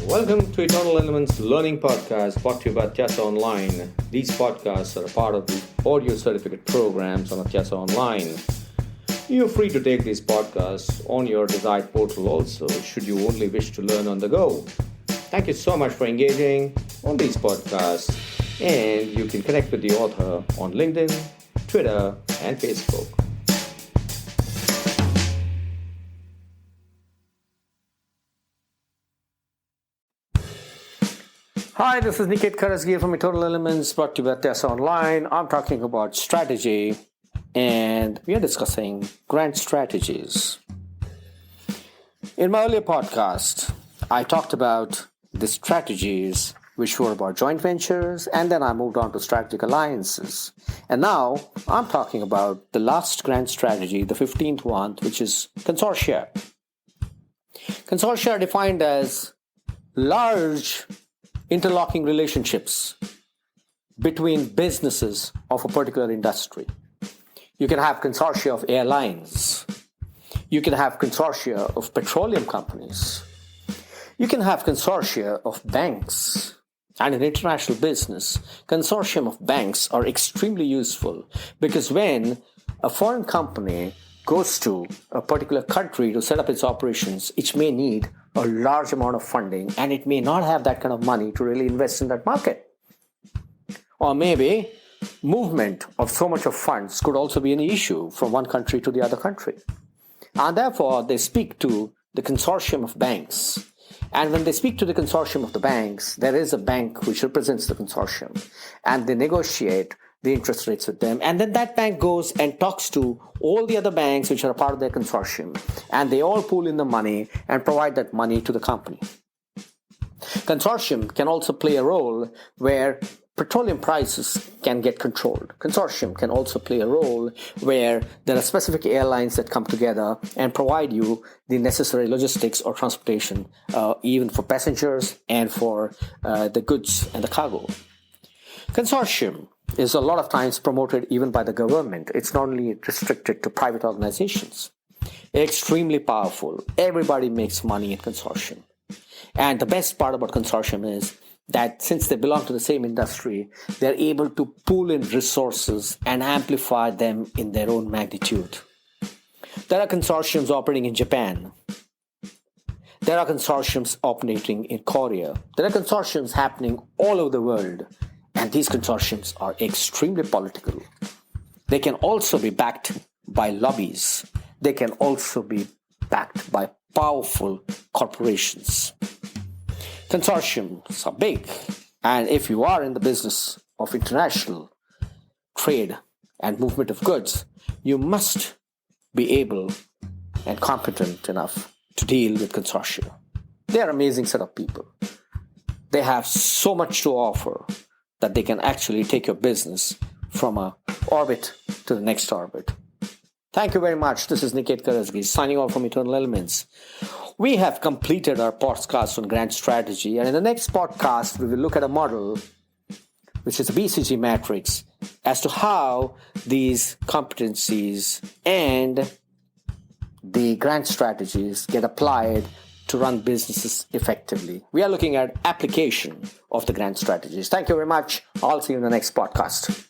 Welcome to Eternal Elements Learning Podcast, brought to you by Atyasa Online. These podcasts are a part of the audio certificate programs on Atyasa Online. You're free to take these podcasts on your desired portal also, should you only wish to learn on the go. Thank you so much for engaging on these podcasts, and you can connect with the author on LinkedIn, Twitter, and Facebook. Hi, this is Niket Karajagi from Eternal Elements, brought to you by Atyasa Online. I'm talking about strategy, and we are discussing grand strategies. In my earlier podcast, I talked about the strategies which were about joint ventures, and then I moved on to strategic alliances. And now I'm talking about the last grand strategy, the 15th one, which is consortia. Consortia are defined as large interlocking relationships between businesses of a particular industry. You can have consortia of airlines. You can have consortia of petroleum companies. You can have consortia of banks. And in international business, consortium of banks are extremely useful because when a foreign company goes to a particular country to set up its operations, it may need a large amount of funding, and it may not have that kind of money to really invest in that market. Or maybe movement of so much of funds could also be an issue from one country to the other country. And therefore, they speak to the consortium of banks. And when they speak to the consortium of the banks, there is a bank which represents the consortium, and they negotiate the interest rates with them. And then that bank goes and talks to all the other banks which are a part of their consortium, and they all pool in the money and provide that money to the company. Consortium can also play a role where petroleum prices can get controlled. Consortium can also play a role where there are specific airlines that come together and provide you the necessary logistics or transportation, even for passengers and for the goods and the cargo. Consortium is a lot of times promoted even by the government. It's not only restricted to private organizations. Extremely powerful. Everybody makes money in consortium. And the best part about consortium is that since they belong to the same industry, they're able to pool in resources and amplify them in their own magnitude. There are consortiums operating in Japan. There are consortiums operating in Korea. There are consortiums happening all over the world. And these consortiums are extremely political. They can also be backed by lobbies. They can also be backed by powerful corporations. Consortiums are big. And if you are in the business of international trade and movement of goods, you must be able and competent enough to deal with consortia. They are an amazing set of people. They have so much to offer that they can actually take your business from an orbit to the next orbit. Thank you very much. This is Niket Karajagi signing off from Eternal Elements. We have completed our podcast on grand strategy, and in the next podcast, we will look at a model, which is a BCG matrix, as to how these competencies and the grand strategies get applied to run businesses effectively. We are looking at application of the grand strategies. Thank you very much. I'll see you in the next podcast.